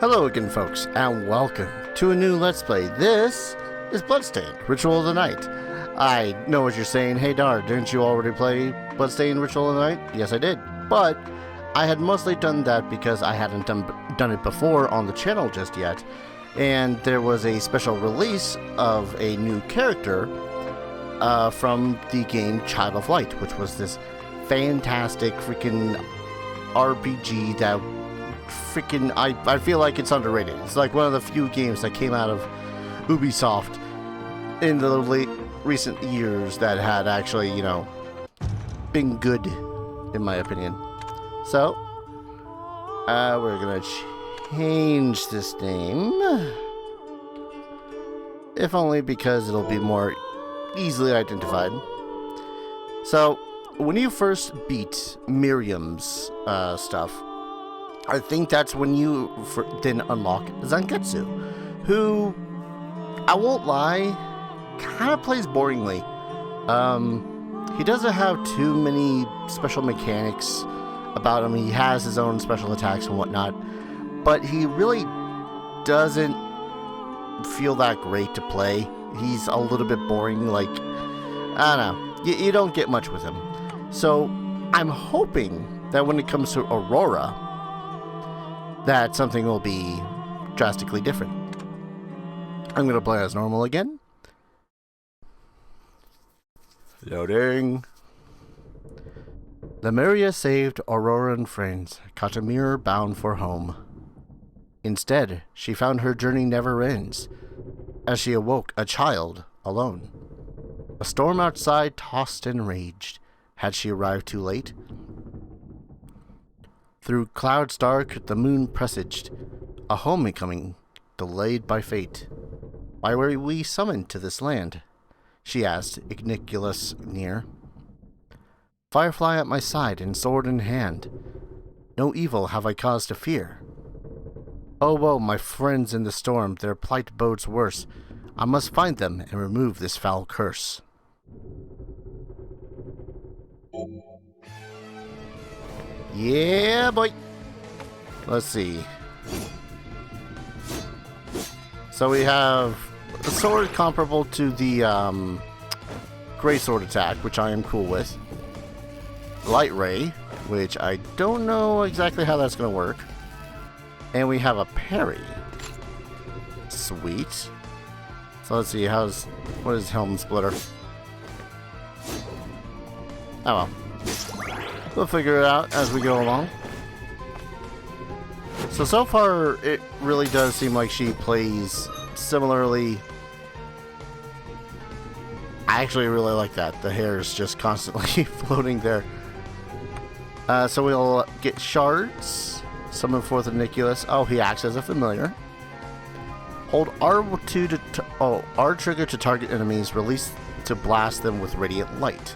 Hello again, folks, and welcome to a new Let's Play. This is Bloodstained, Ritual of the Night. I know what you're saying. Hey, Dar, didn't you already play Bloodstained, Ritual of the Night? Yes, I did. But I had mostly done that because I hadn't done it before on the channel just yet. And there was a special release of a new character from the game Child of Light, which was this fantastic freaking RPG that I feel like it's underrated. It's like one of the few games that came out of Ubisoft in the recent years that had actually, you know, been good, in my opinion. So, we're gonna change this name. If only because it'll be more easily identified. So, when you first beat Miriam's stuff, I think that's when you then unlock Zangetsu, who, I won't lie, kind of plays boringly. He doesn't have too many special mechanics about him. He has his own special attacks and whatnot, but he really doesn't feel that great to play. He's a little bit boring, like, I don't know, you don't get much with him. So, I'm hoping that when it comes to Aurora, that something will be drastically different. I'm going to play as normal again. Loading. Lemuria saved Aurora and friends, Katamir bound for home. Instead, she found her journey never ends, as she awoke a child alone. A storm outside tossed and raged. Had she arrived too late? Through clouds dark, the moon presaged a homecoming delayed by fate. Why were we summoned to this land? She asked, Igniculus near. Firefly at my side and sword in hand. No evil have I cause to fear. Oh woe, my friends in the storm, their plight bodes worse. I must find them and remove this foul curse. Yeah, boy. Let's see. So we have a sword comparable to the Great Sword attack, which I am cool with. Light Ray, which I don't know exactly how that's going to work. And we have a parry. Sweet. So let's see, what is Helm Splitter? Oh well. We'll figure it out as we go along. So far, it really does seem like she plays similarly. I actually really like that. The hair is just constantly floating there. So we'll get shards. Summon forth Igniculus. Oh, he acts as a familiar. Hold R2 to R trigger to target enemies. Release to blast them with radiant light.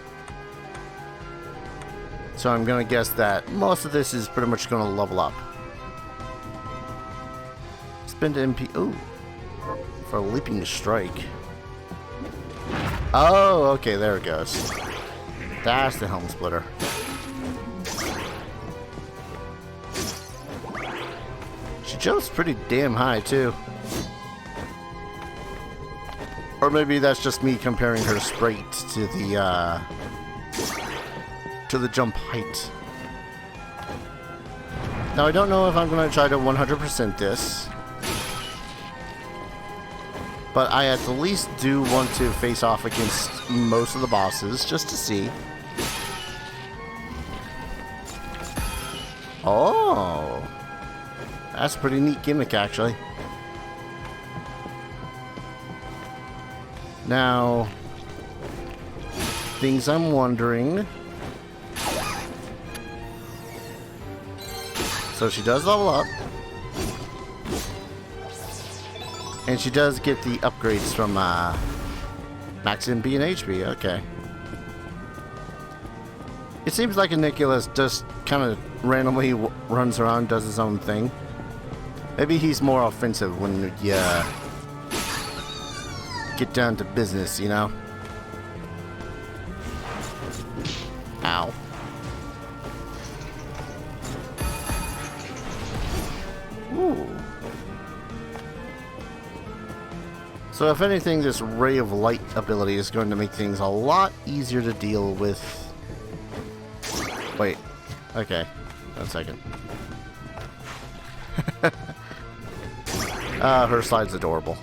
So I'm going to guess that most of this is pretty much going to level up. Spend MP... Ooh. For leaping strike. Oh, okay, there it goes. That's the Helm Splitter. She jumps pretty damn high, too. Or maybe that's just me comparing her straight to the jump height. Now I don't know if I'm going to try to 100% this, but I at the least do want to face off against most of the bosses just to see. Oh, that's a pretty neat gimmick actually. Now, things I'm wondering. So she does level up. And she does get the upgrades from Max MP and HP. Okay. It seems like Igniculus just kind of randomly runs around, does his own thing. Maybe he's more offensive when you get down to business, you know? Ow. Ooh. So if anything, this ray of light ability is going to make things a lot easier to deal with. Wait. Okay. 1 second. Her slide's adorable.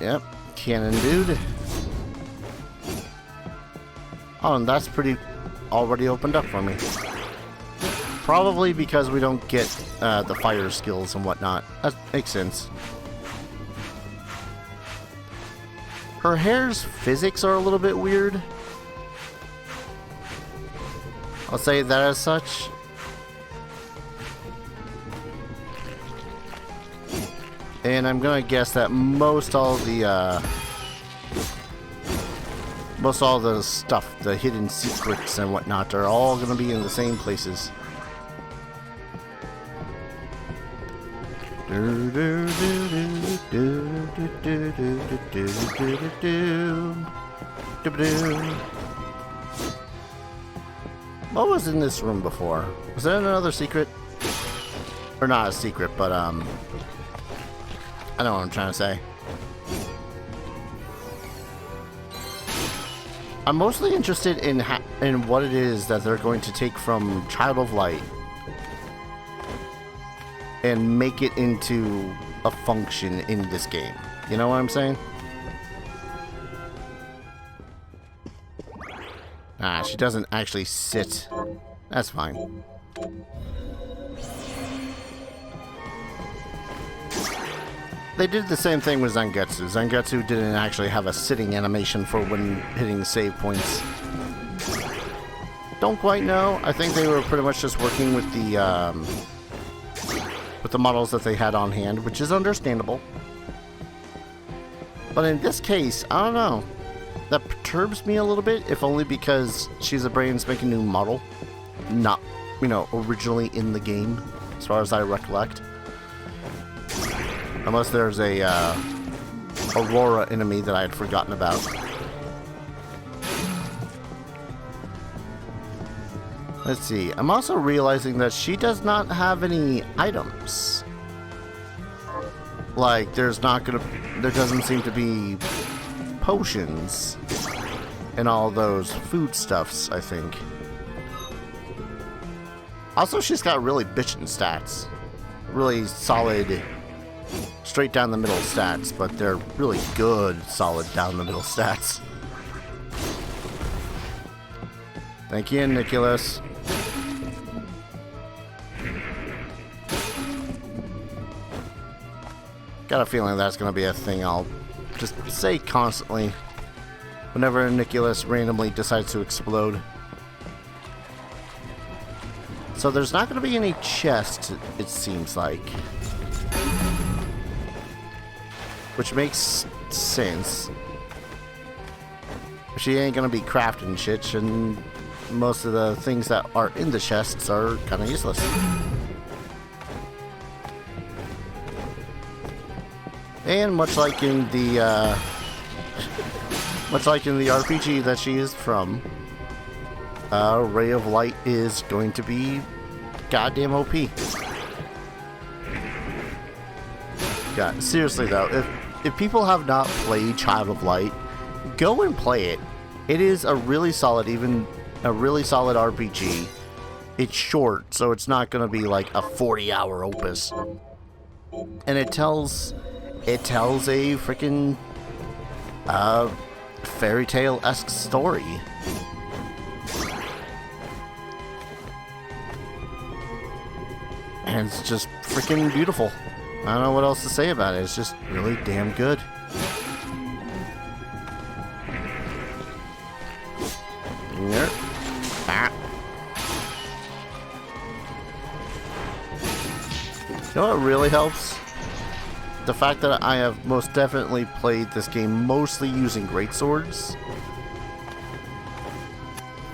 Yep. Cannon dude. Oh, and that's pretty already opened up for me. Probably because we don't get the fire skills and whatnot. That makes sense. Her hair's physics are a little bit weird. I'll say that as such. And I'm gonna guess that most all the stuff, the hidden secrets and whatnot, are all gonna be in the same places. What was in this room before? Was there another secret? Or not a secret, but I know what I'm trying to say. I'm mostly interested in what it is that they're going to take from Child of Light and make it into a function in this game. You know what I'm saying? Ah, she doesn't actually sit. That's fine. They did the same thing with Zangetsu. Zangetsu didn't actually have a sitting animation for when hitting save points. Don't quite know. I think they were pretty much just working with the models that they had on hand, which is understandable. But in this case, I don't know. That perturbs me a little bit, if only because she's a brand spanking new model. Not, you know, originally in the game, as far as I recollect. Unless there's a Aurora enemy that I had forgotten about. Let's see. I'm also realizing that she does not have any items. Like, there doesn't seem to be potions and all those foodstuffs, I think. Also, she's got really bitchin' stats. Really solid, straight down the middle stats, but they're really good, solid down the middle stats. Thank you, Nicholas. Got a feeling that's going to be a thing I'll just say constantly whenever Nicholas randomly decides to explode. So there's not going to be any chest, it seems like. Which makes sense. She ain't going to be crafting shit, and most of the things that are in the chests are kind of useless. And much like in the RPG that she is from, Ray of Light is going to be goddamn OP. Yeah, seriously though, if people have not played Child of Light, go and play it. It is a really solid, solid RPG. It's short, so it's not going to be like a 40-hour opus. And it tells a freaking fairy tale-esque story. And it's just freaking beautiful. I don't know what else to say about it. It's just really damn good. Yep. Ah. You know what really helps? The fact that I have most definitely played this game mostly using greatswords.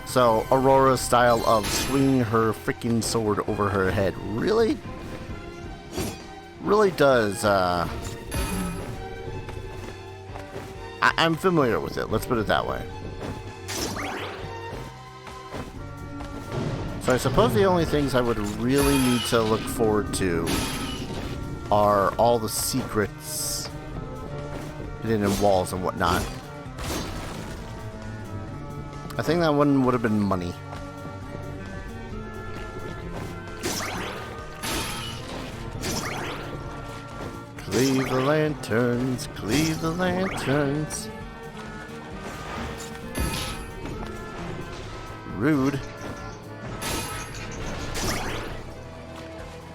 So Aurora's style of swinging her freaking sword over her head really does, I'm familiar with it, let's put it that way. So I suppose the only things I would really need to look forward to are all the secrets hidden in walls and whatnot. I think that one would have been money. Cleave the lanterns, cleave the lanterns. Rude.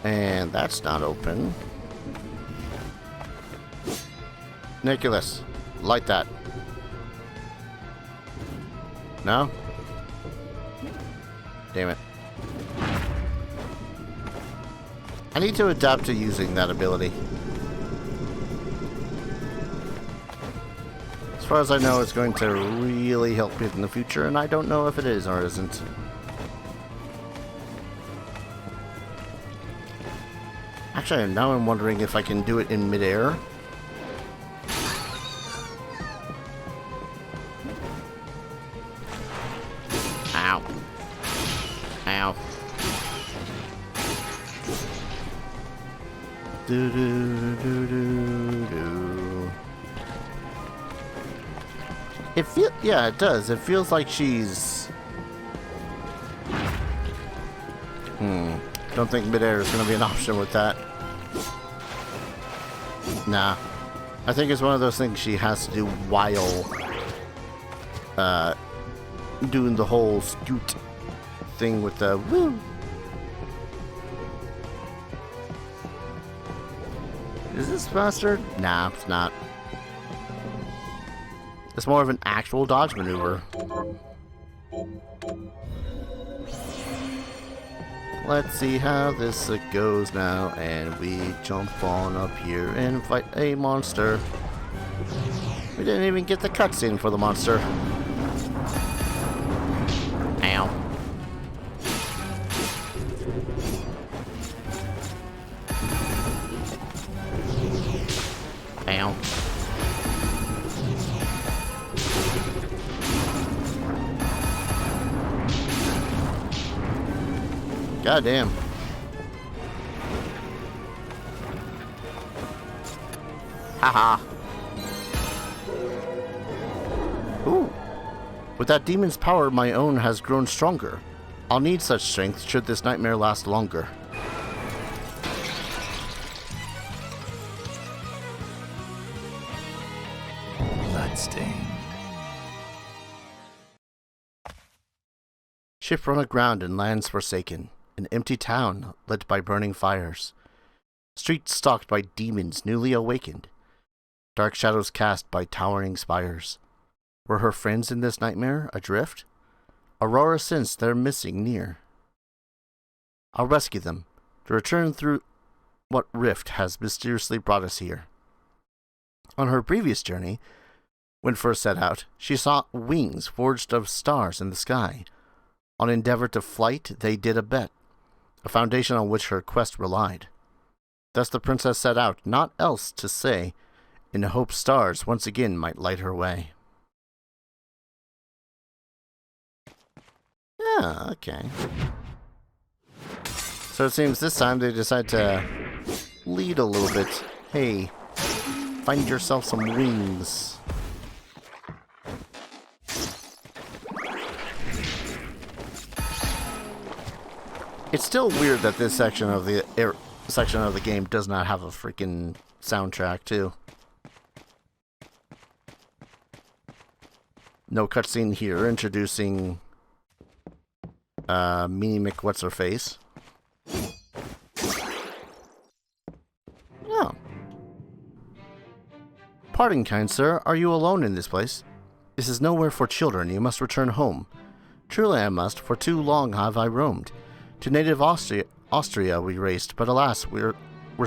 And that's not open. Nicholas, light that. No? Damn it. I need to adapt to using that ability. As far as I know, it's going to really help me in the future, and I don't know if it is or isn't. Actually, now I'm wondering if I can do it in midair. Ow. Ow. Do do do do do. Yeah, it does. It feels like she's. Don't think midair is going to be an option with that. Nah. I think it's one of those things she has to do while doing the whole scoot thing with the woo. Is this faster? Nah, it's not. It's more of an actual dodge maneuver. Let's see how this goes now, and we jump on up here and fight a monster. We didn't even get the cutscene for the monster. Ow. Ow. God damn. Haha. Ooh. With that demon's power, my own has grown stronger. I'll need such strength should this nightmare last longer. Bloodstained. Ship run aground in lands forsaken. An empty town lit by burning fires. Streets stalked by demons newly awakened. Dark shadows cast by towering spires. Were her friends in this nightmare adrift? Aurora sensed they're missing near. I'll rescue them, to return through what rift has mysteriously brought us here. On her previous journey, when first set out, she saw wings forged of stars in the sky. On endeavor to flight, they did a bet, a foundation on which her quest relied. Thus the princess set out, naught else to say, in hope stars once again might light her way. Yeah, okay. So it seems this time they decide to lead a little bit. Hey, find yourself some wings. It's still weird that this section of the game does not have a freaking soundtrack too. No cutscene here introducing Meanie Mick what's her face. Oh. Pardon, kind sir, are you alone in this place? This is nowhere for children, you must return home. Truly I must, for too long have I roamed. To native Austria we raced, but alas, we're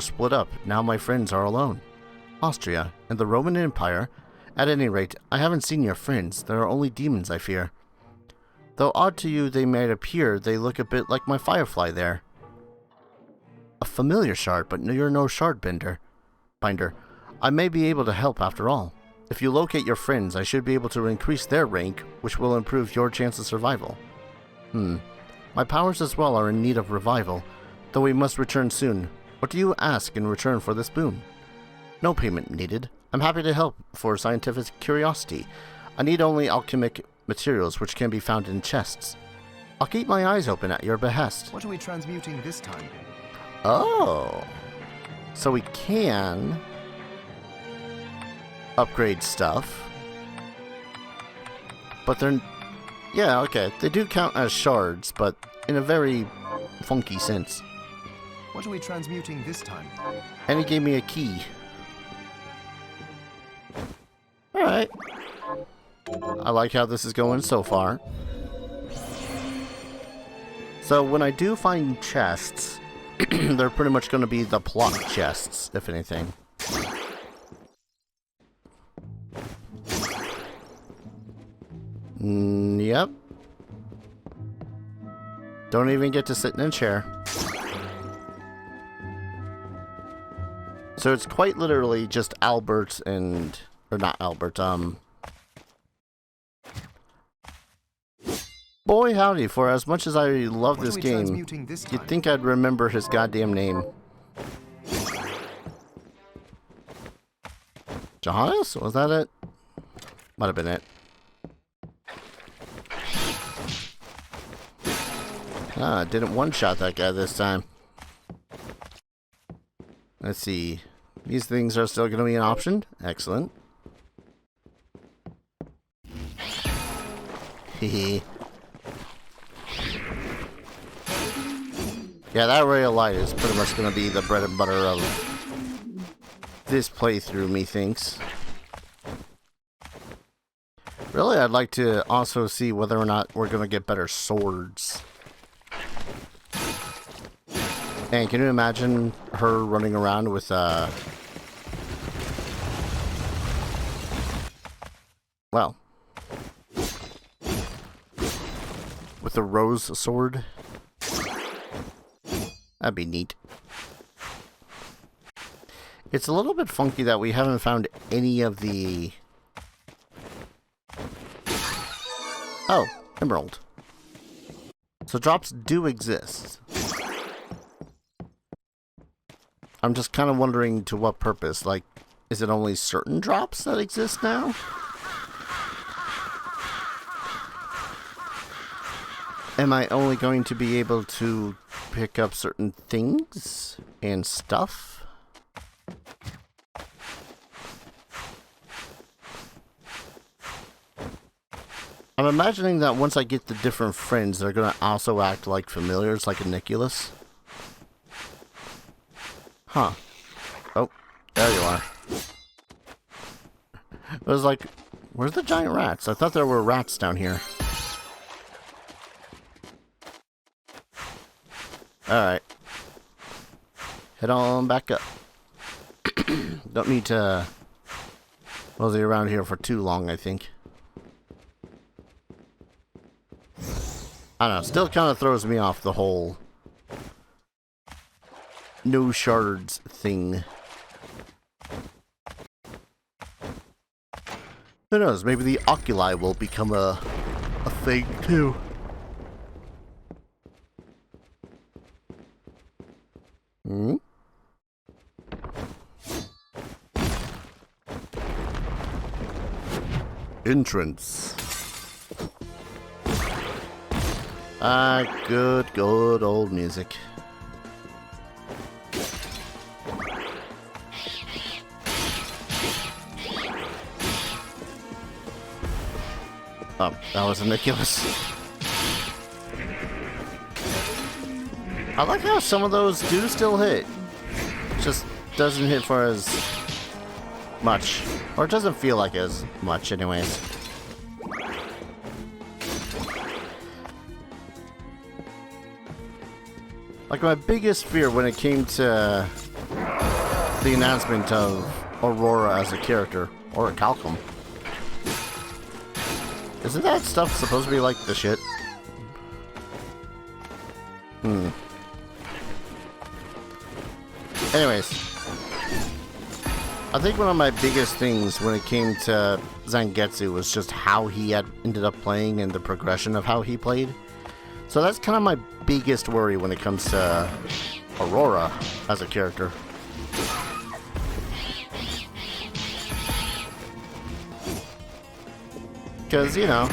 split up. Now my friends are alone. Austria, and the Roman Empire? At any rate, I haven't seen your friends. There are only demons, I fear. Though odd to you they might appear, they look a bit like my firefly there. A familiar shard, but you're no shard binder. I may be able to help after all. If you locate your friends, I should be able to increase their rank, which will improve your chance of survival. My powers as well are in need of revival, though we must return soon. What do you ask in return for this boon? No payment needed. I'm happy to help for scientific curiosity. I need only alchemic materials which can be found in chests. I'll keep my eyes open at your behest. What are we transmuting this time? Oh. So we can upgrade stuff. But they're... Yeah, okay. They do count as shards, but in a very funky sense. What are we transmuting this time? And he gave me a key. Alright. I like how this is going so far. So when I do find chests, they're pretty much going to be the plot chests, if anything. Yep. Don't even get to sit in a chair. So it's quite literally just Albert and... Or not Albert, Boy howdy, for as much as I love this game, you'd think I'd remember his goddamn name. Johannes? Was that it? Might have been it. Ah, didn't one-shot that guy this time. Let's see. These things are still going to be an option. Excellent. Hehe. Yeah, that ray of light is pretty much going to be the bread and butter of this playthrough, methinks. Really, I'd like to also see whether or not we're going to get better swords. And can you imagine her running around with, well, with a rose sword? That'd be neat. It's a little bit funky that we haven't found any of the... Oh, emerald. So drops do exist. I'm just kind of wondering to what purpose. Like, is it only certain drops that exist now? Am I only going to be able to pick up certain things and stuff? I'm imagining that once I get the different friends, they're going to also act like familiars, like a Nicholas. Huh. Oh, there you are. It was like, where's the giant rats? I thought there were rats down here. Alright. Head on back up. Don't need to mosey around here for too long, I think. I don't know, still kind of throws me off the whole no shards thing. Who knows, maybe the oculi will become a thing too. Hmm? Entrance. Ah, good old music. Oh, that was ridiculous. I like how some of those do still hit. Just doesn't hit for as much. Or it doesn't feel like as much anyways. Like my biggest fear when it came to the announcement of Aurora as a character, or a Calcum. Isn't that stuff supposed to be like the shit? Anyways, I think one of my biggest things when it came to Zangetsu was just how he had ended up playing and the progression of how he played. So that's kind of my biggest worry when it comes to Aurora as a character. Because, you know,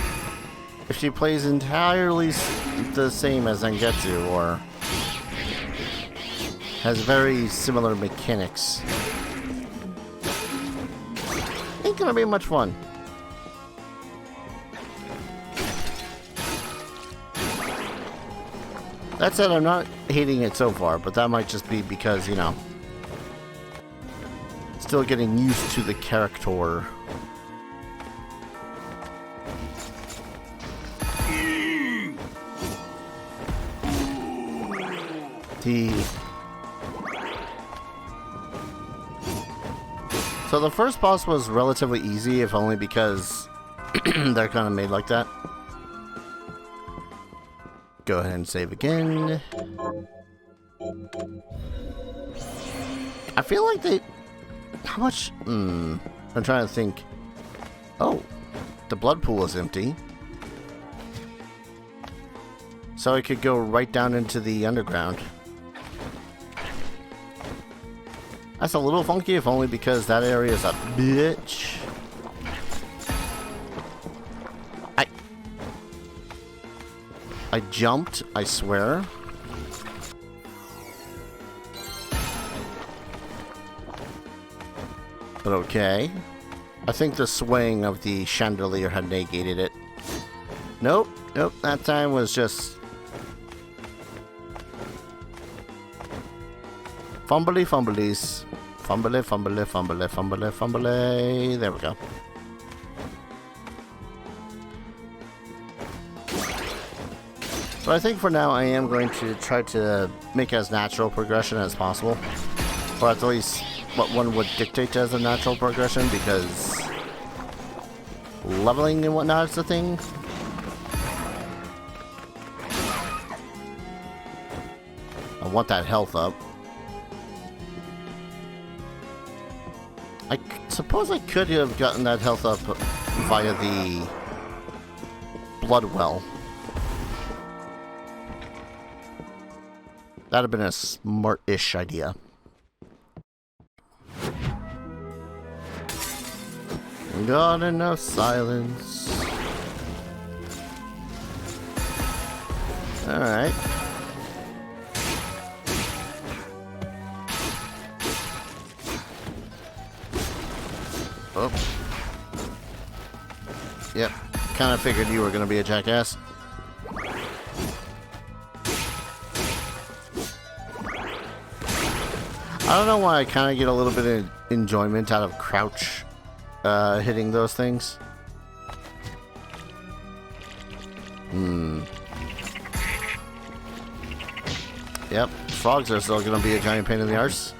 if she plays entirely the same as Zangetsu, or has very similar mechanics, ain't gonna be much fun. That said, I'm not hating it so far, but that might just be because, you know, still getting used to the character. So the first boss was relatively easy, if only because they're kind of made like that. Go ahead and save again. I feel like they... How much... I'm trying to think. Oh, the blood pool is empty. So I could go right down into the underground. That's a little funky, if only because that area is a bitch. I jumped, I swear. But okay. I think the swaying of the chandelier had negated it. Nope, nope, that time was just... Fumbly fumblies. Fumbly, fumbly, fumbly, fumbly, fumbly. There we go. But I think for now I am going to try to make as natural progression as possible. Or at least what one would dictate as a natural progression, because leveling and whatnot is the thing. I want that health up. I suppose I could have gotten that health up via the blood well. That'd have been a smart-ish idea. Got enough silence. Alright. Oh. Yep. Kind of figured you were going to be a jackass. I don't know why I kind of get a little bit of enjoyment out of crouch hitting those things. Yep, frogs are still going to be a giant pain in the arse.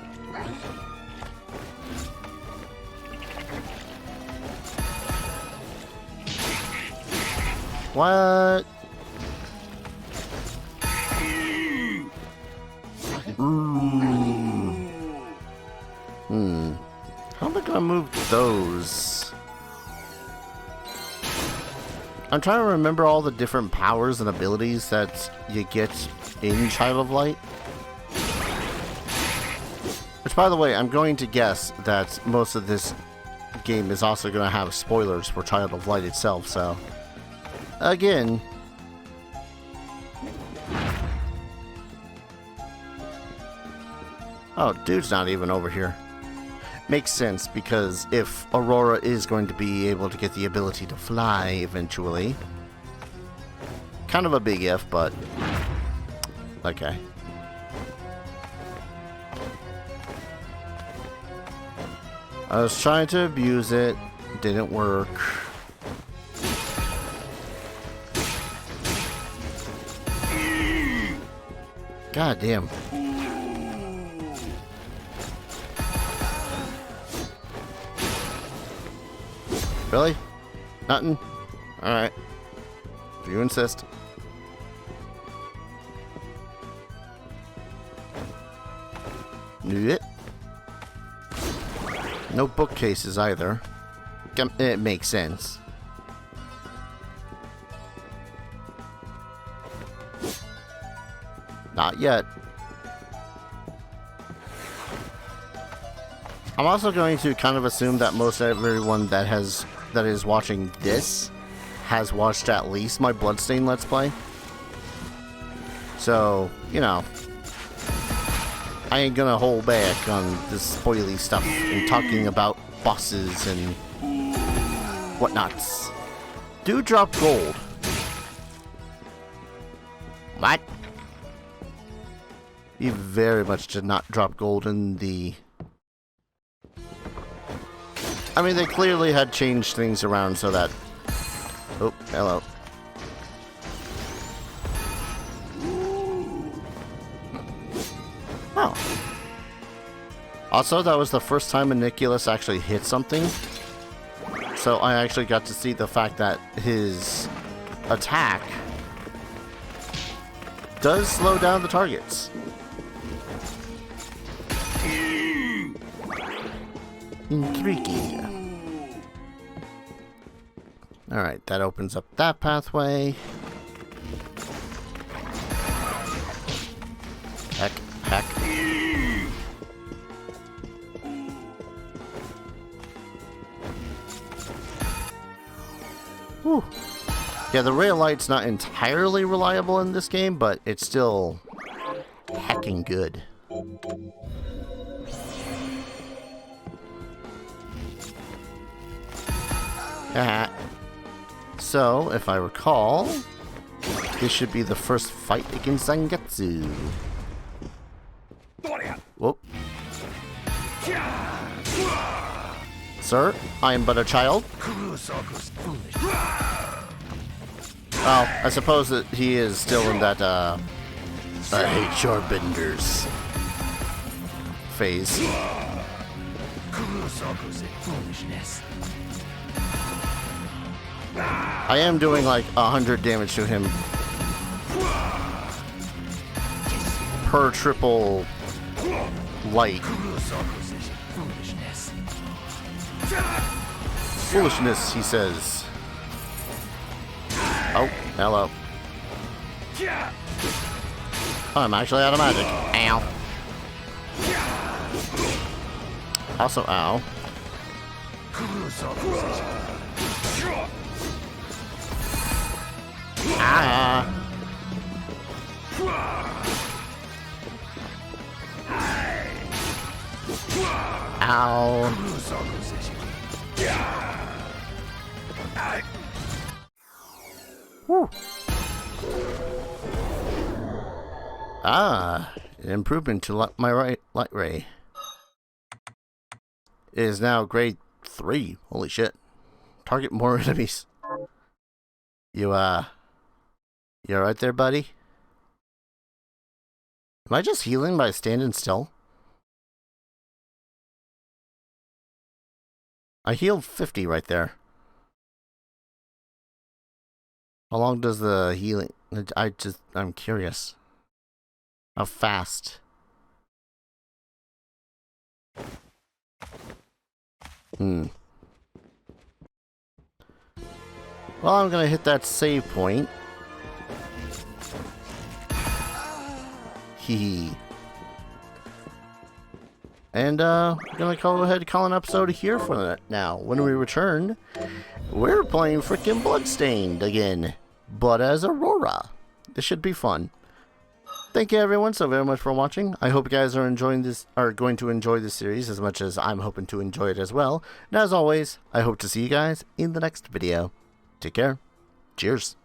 What? How am I gonna move those? I'm trying to remember all the different powers and abilities that you get in Child of Light. Which, by the way, I'm going to guess that most of this game is also going to have spoilers for Child of Light itself, so... Again... Oh, dude's not even over here. Makes sense, because if Aurora is going to be able to get the ability to fly eventually... Kind of a big if, but... Okay. I was trying to abuse it. Didn't work. God damn. Really? Nothing? Alright. If you insist. Knew it. No bookcases either. It makes sense. Not yet. I'm also going to kind of assume that most everyone that is watching this has watched at least my Bloodstained Let's Play. So, you know, I ain't gonna hold back on this spoily stuff and talking about bosses and whatnots. Do drop gold. What? You very much did not drop gold in the... I mean, they clearly had changed things around so that... Oh, hello. Oh. Also, that was the first time Aniculus actually hit something. So I actually got to see the fact that his attack does slow down the targets. Intriguing. Alright, that opens up that pathway. Heck, heck. Whew. Yeah, the rail light's not entirely reliable in this game, but it's still hecking good. So, if I recall, this should be the first fight against Zangetsu. Whoop. Sir, I am but a child. Well, I suppose that he is still in that, I hate your benders phase. I am doing like 100 damage to him per triple light. Foolishness, he says. Oh, hello. Oh, I'm actually out of magic. Ow. Also, ow. Ah. Ow. Whew. Ah, an improvement to my light ray. It is now grade 3. Holy shit. Target more enemies. You alright there, buddy? Am I just healing by standing still? I healed 50 right there. How long does the healing... I'm curious. How fast? Well, I'm gonna hit that save point. Hee. And, I'm gonna go ahead and call an episode here for that now. When we return, we're playing freaking Bloodstained again, but as Aurora. This should be fun. Thank you everyone so very much for watching. I hope you guys are enjoying this, are going to enjoy this series as much as I'm hoping to enjoy it as well. And as always, I hope to see you guys in the next video. Take care. Cheers.